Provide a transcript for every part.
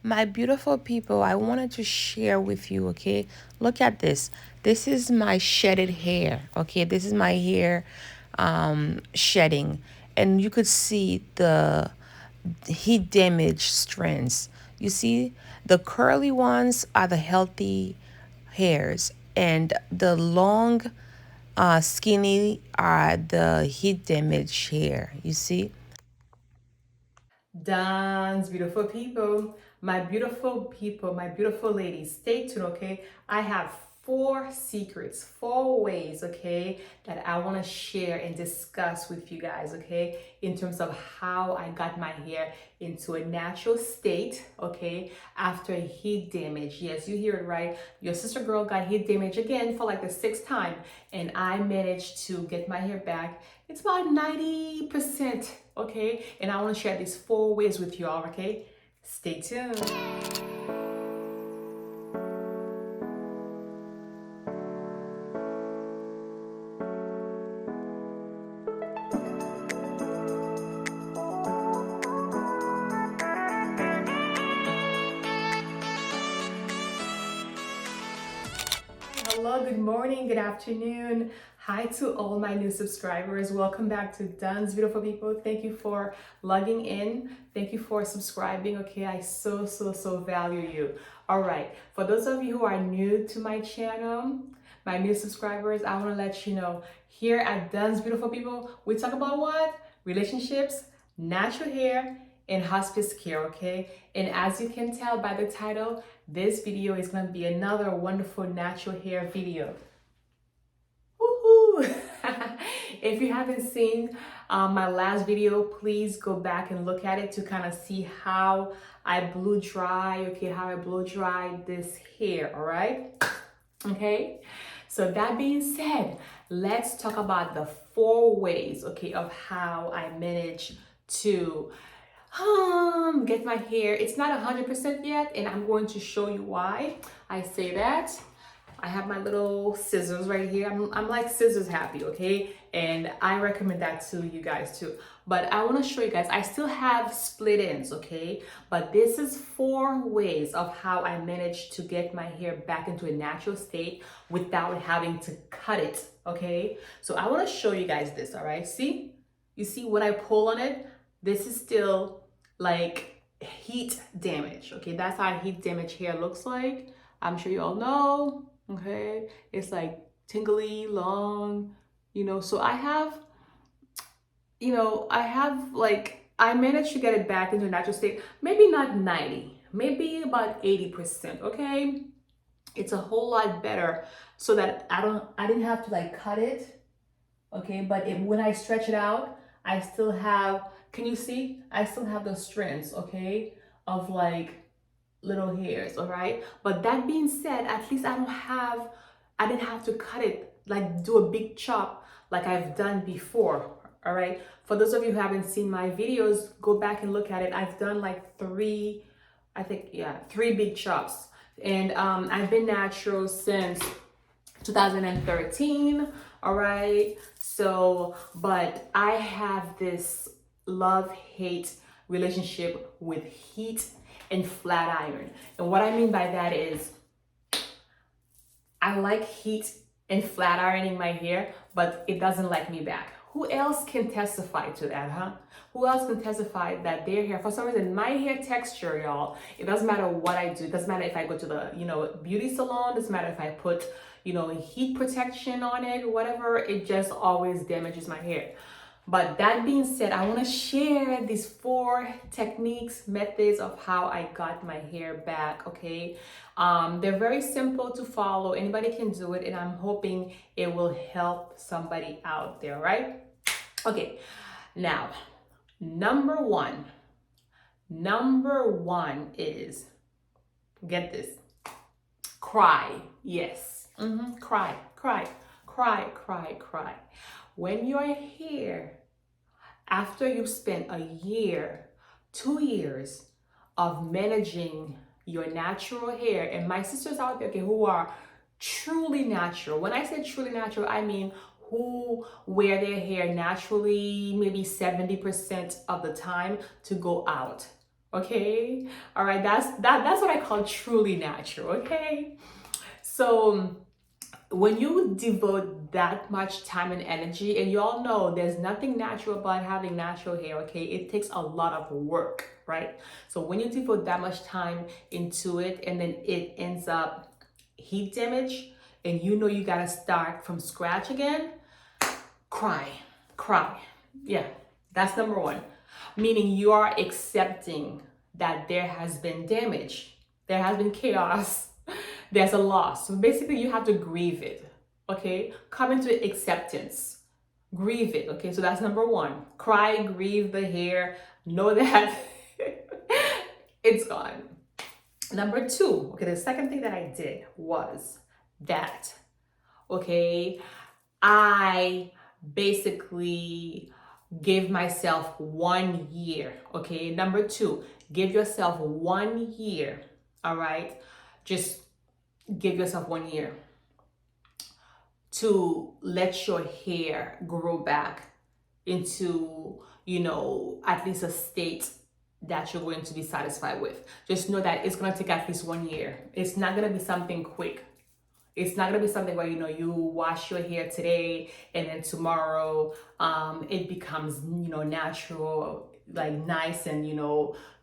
My beautiful people, I wanted to share with you, okay? Look at this. This is my shedded hair, okay? This is my hair shedding. And you could see the heat damage strands. You see, the curly ones are the healthy hairs, and the long, skinny are the heat damage hair. You see? Dance, beautiful people, my beautiful ladies, stay tuned, okay? I have four secrets, four ways, okay, that I want to share and discuss with you guys, okay, in terms of how I got my hair into a natural state, okay, after heat damage. Yes, you hear it right. Your sister girl got heat damage again for like the sixth time, and I managed to get my hair back. It's about 90%, okay? And I want to share these four ways with you all, okay? Stay tuned. Hello, good morning, good afternoon. Hi to all my new subscribers. Welcome back to Duns Beautiful People. Thank you for logging in. Thank you for subscribing. Okay, I so value you. All right, for those of you who are new to my channel, my new subscribers, I want to let you know here at Duns Beautiful People, we talk about what? Relationships, natural hair, and hospice care, okay? And as you can tell by the title, this video is going to be another wonderful natural hair video. Woohoo! If you haven't seen my last video, please go back and look at it to kind of see how I blow dry, okay, how I blow dry this hair, all right? Okay, so that being said, let's talk about the four ways, okay, of how I manage to get my hair. It's not 100% yet, and I'm going to show you why I say that. I have my little scissors right here. I'm like scissors happy, okay? And I recommend that to you guys too. But I want to show you guys, I still have split ends, okay? But this is four ways of how I managed to get my hair back into a natural state without having to cut it, okay? So I want to show you guys this, all right? See? You see when I pull on it, this is still like heat damage, okay? That's how heat damage hair looks like. I'm sure you all know. Okay, it's like tingly, long, so I have like, I managed to get it back into a natural state, maybe not 90, maybe about 80%, okay? It's a whole lot better so that I didn't have to like cut it, okay? But when I stretch it out, I still have, can you see? I still have those strands, okay? Of like little hairs, all right? But that being said, at least I didn't have to cut it, like do a big chop like I've done before, all right? For those of you who haven't seen my videos, go back and look at it. I've done like three, I think, yeah, three big chops. And I've been natural since 2013, all right? So, but I have this love-hate relationship with heat and flat iron. And what I mean by that is I like heat and flat ironing my hair, but it doesn't like me back. Who else can testify to that, huh? Who else can testify that their hair, for some reason, my hair texture, y'all, it doesn't matter what I do. It doesn't matter if I go to the, beauty salon. It doesn't matter if I put, heat protection on it, whatever. It just always damages my hair. But that being said, I want to share these four techniques, methods of how I got my hair back, okay? They're very simple to follow. Anybody can do it, and I'm hoping it will help somebody out there, right? Okay, now, number one. Number one is, get this, cry. Yes, cry, cry, cry, cry, cry. When your hair, after you've spent a year, 2 years of managing your natural hair, and my sisters out there, okay, who are truly natural. When I say truly natural, I mean who wear their hair naturally, maybe 70% of the time to go out. Okay, all right, that's what I call truly natural. Okay, so when you devote that much time and energy, and you all know there's nothing natural about having natural hair, okay? It takes a lot of work, right? So when you devote that much time into it and then it ends up heat damage, and you know you gotta start from scratch again, cry, cry. Yeah, that's number one. Meaning you are accepting that there has been damage, there has been chaos, there's a loss. So basically, you have to grieve it. Okay, come into acceptance, grieve it. Okay, so that's number one. Cry, grieve the hair, know that it's gone. Number two, okay, the second thing that I did was that, okay, I basically gave myself 1 year. Okay, number two, give yourself 1 year. All right, just give yourself 1 year to let your hair grow back into, at least a state that you're going to be satisfied with. Just know that it's going to take at least 1 year. It's not going to be something quick. It's not going to be something where you wash your hair today and then tomorrow it becomes natural, like nice, and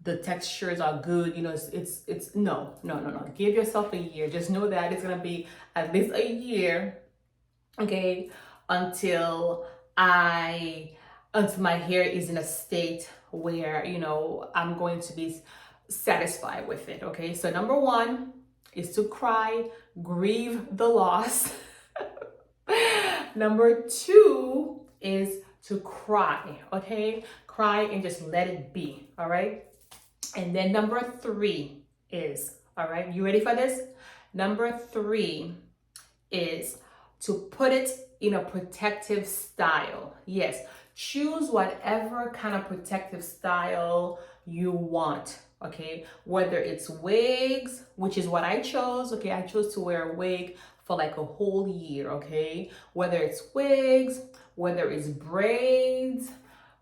the textures are good. It's no, no, no, no. Give yourself a year. Just know that it's going to be at least a year, okay, until I until my hair is in a state where I'm going to be satisfied with it. Okay, so number one is to cry, grieve the loss. Number two is to cry. Okay, cry and just let it be. All right, and then number three is, all right, you ready for this? Number three is to put it in a protective style. Yes, choose whatever kind of protective style you want. Okay, whether it's wigs, which is what I chose. Okay, I chose to wear a wig for like a whole year. Okay, whether it's wigs, whether it's braids,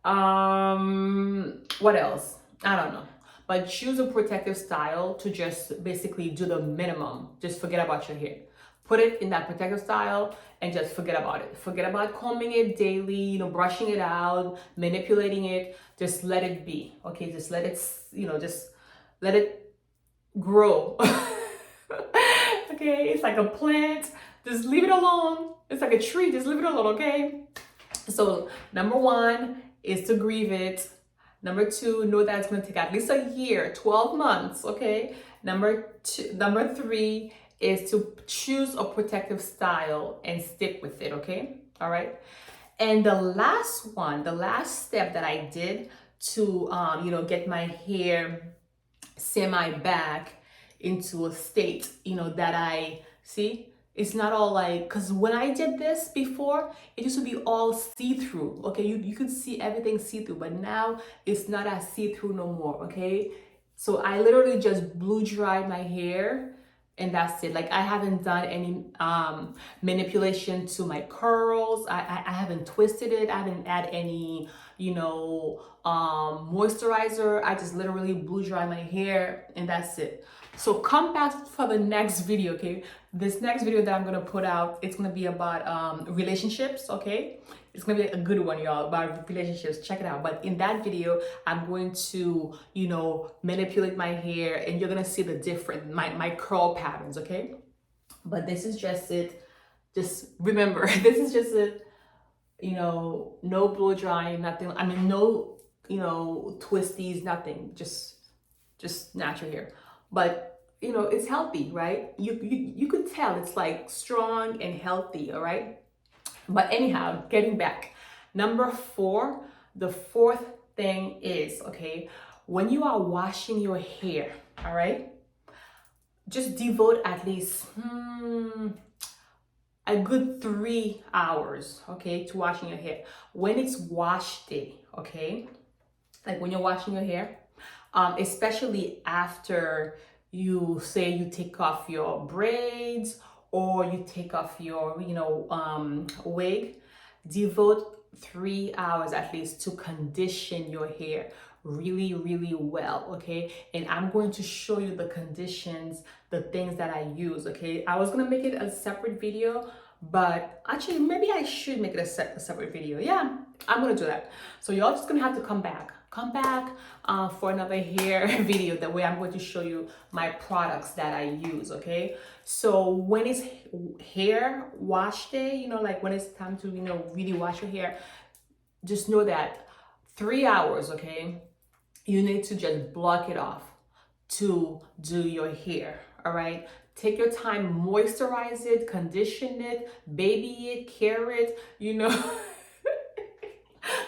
what else? I don't know. But choose a protective style to just basically do the minimum. Just forget about your hair. Put it in that protective style and just forget about it. Forget about combing it daily, brushing it out, manipulating it. Just let it be. Okay, just let it, just let it grow. Okay, it's like a plant. Just leave it alone. It's like a tree. Just leave it alone, okay? So number one is to grieve it. Number two, know that it's going to take at least a year, 12 months, okay? Number three is to choose a protective style and stick with it, okay? All right. And the last step that I did to, get my hair semi back into a state, that I see. It's not all like, because when I did this before, it used to be all see-through. Okay, you could see everything see-through, but now it's not as see-through no more. Okay, so I literally just blew dried my hair and that's it. Like I haven't done any manipulation to my curls. I haven't twisted it. I haven't add any moisturizer. I just literally blew dry my hair and that's it. So come back for the next video, okay? This next video that I'm gonna put out, it's gonna be about relationships, okay? It's gonna be a good one, y'all, about relationships. Check it out. But in that video, I'm going to, manipulate my hair, and you're gonna see the different my curl patterns, okay? But this is just it. Just remember, this is just it. No blow drying, nothing. I mean, no, twisties, nothing. Just natural hair. But it's healthy, right? You could tell it's like strong and healthy, all right? But anyhow, getting back. Number four, the fourth thing is, okay, when you are washing your hair, all right, just devote at least a good 3 hours, okay, to washing your hair. When it's wash day, okay, like when you're washing your hair, especially after you say you take off your braids or you take off your wig, devote 3 hours at least to condition your hair. really, really well, okay? And I'm going to show you the conditions, the things that I use, okay? I was gonna make it a separate video, but actually maybe I should make it a separate video. Yeah, I'm gonna do that. So y'all just gonna have to come back for another hair video, the way I'm going to show you my products that I use, okay? So when it's hair wash day, you know, like when it's time to, you know, really wash your hair, just know that 3 hours, okay, you need to just block it off to do your hair, all right? Take your time, moisturize it, condition it, baby it, care it, you know,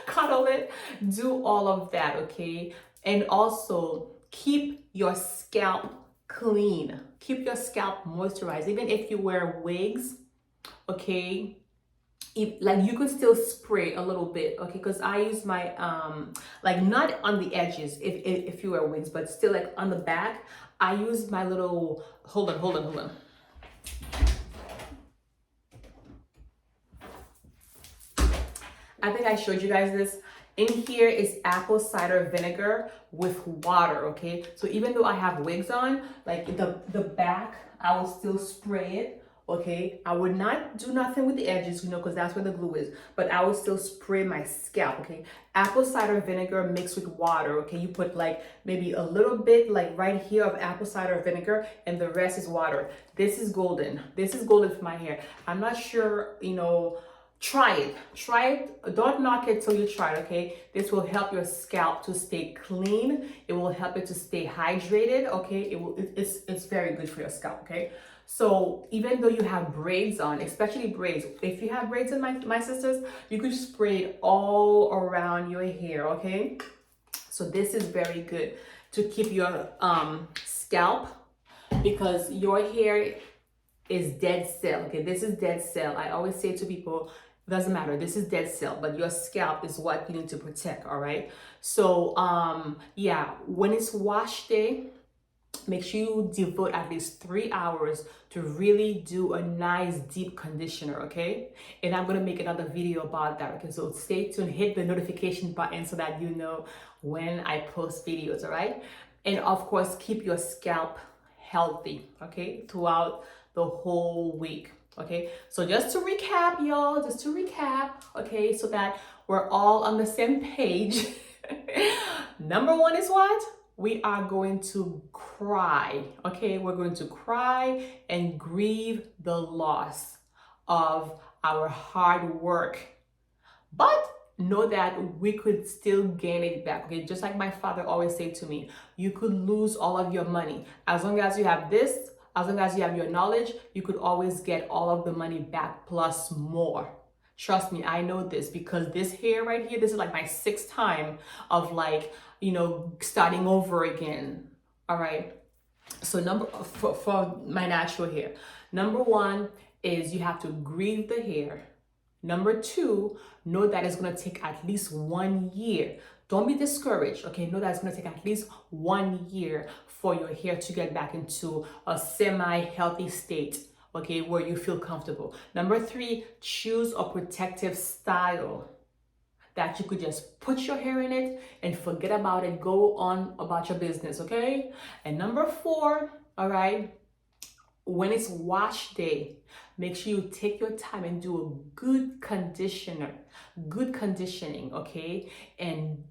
cuddle it, do all of that, okay? And also keep your scalp clean. Keep your scalp moisturized. Even if you wear wigs, okay, like you could still spray a little bit, okay? Because I use my like not on the edges if you wear wigs, but still like on the back, I use my little hold on. I think I showed you guys this. In here is apple cider vinegar with water, okay? So even though I have wigs on, like the back, I will still spray it, okay? I would not do nothing with the edges, you know, because that's where the glue is, but I will still spray my scalp, okay? Apple cider vinegar mixed with water, okay? You put like maybe a little bit like right here of apple cider vinegar and the rest is water. This is golden. This is golden for my hair. I'm not sure, you know, try it, don't knock it till you try it, okay? This will help your scalp to stay clean. It will help it to stay hydrated, okay? It's very good for your scalp, okay? So even though you have braids on, especially braids, if you have braids in my sisters, you could spray it all around your hair, okay? So this is very good to keep your scalp, because your hair is dead cell, okay? This is dead cell. I always say to people, doesn't matter, this is dead cell, but your scalp is what you need to protect, all right? So yeah, when it's wash day, make sure you devote at least 3 hours to really do a nice deep conditioner, okay? And I'm gonna make another video about that, okay? So stay tuned, hit the notification button so that you know when I post videos, all right? And of course, keep your scalp healthy, okay, throughout the whole week, okay? So just to recap, y'all, okay, so that we're all on the same page. Number one is what? We are going to cry, okay? We're going to cry and grieve the loss of our hard work. But know that we could still gain it back, okay? Just like my father always said to me, you could lose all of your money. As long as you have this, as long as you have your knowledge, you could always get all of the money back plus more. Trust me, I know this, because this hair right here, this is like my 6th time of like, you know, starting over again. All right. So for my natural hair, number one is you have to grieve the hair. Number two, know that it's gonna take at least 1 year. Don't be discouraged, okay? Know that it's gonna take at least 1 year for your hair to get back into a semi-healthy state, okay, where you feel comfortable. Number three, choose a protective style that you could just put your hair in it and forget about it, go on about your business, okay? And number four, all right, when it's wash day, make sure you take your time and do a good conditioning, okay? And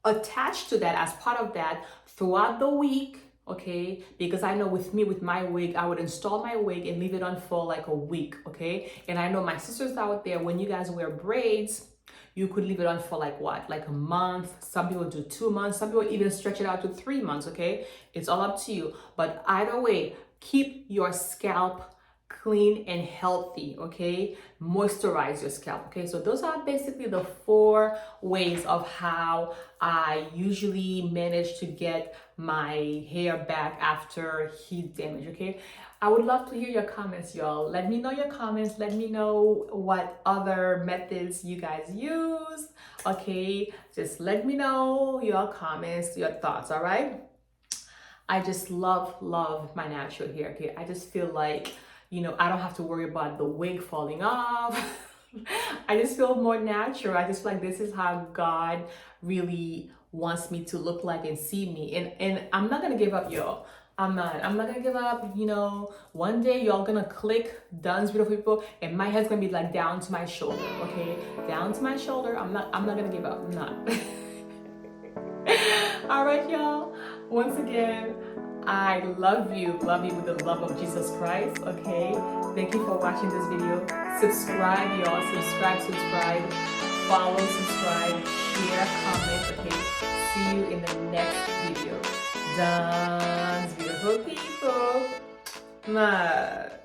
attached to that, as part of that, throughout the week, okay? Because I know with me, with my wig, I would install my wig and leave it on for like a week, okay? And I know my sisters out there, when you guys wear braids, you could leave it on for like what? Like a month. Some people do 2 months. Some people even stretch it out to 3 months, okay? It's all up to you. But either way, keep your scalp clean and healthy, okay? Moisturize your scalp, okay? So those are basically the 4 ways of how I usually manage to get my hair back after heat damage, okay? I would love to hear your comments, y'all. Let me know your comments. Let me know what other methods you guys use, okay? Just let me know your comments, your thoughts, all right? I just love my natural hair, okay? I just feel like, you know, I don't have to worry about the wig falling off. I just feel more natural. I just feel like this is how God really wants me to look like and see me. And I'm not gonna give up, y'all. I'm not gonna give up. You know, one day y'all gonna click Duns Beautiful People, and my head's gonna be like down to my shoulder, okay? Down to my shoulder. I'm not gonna give up. I'm not. All right, y'all. Once again, I love you with the love of Jesus Christ, okay? Thank you for watching this video. Subscribe, y'all. Subscribe. Follow, subscribe, share, comment, okay? See you in the next video. Dance, beautiful people. Mwah.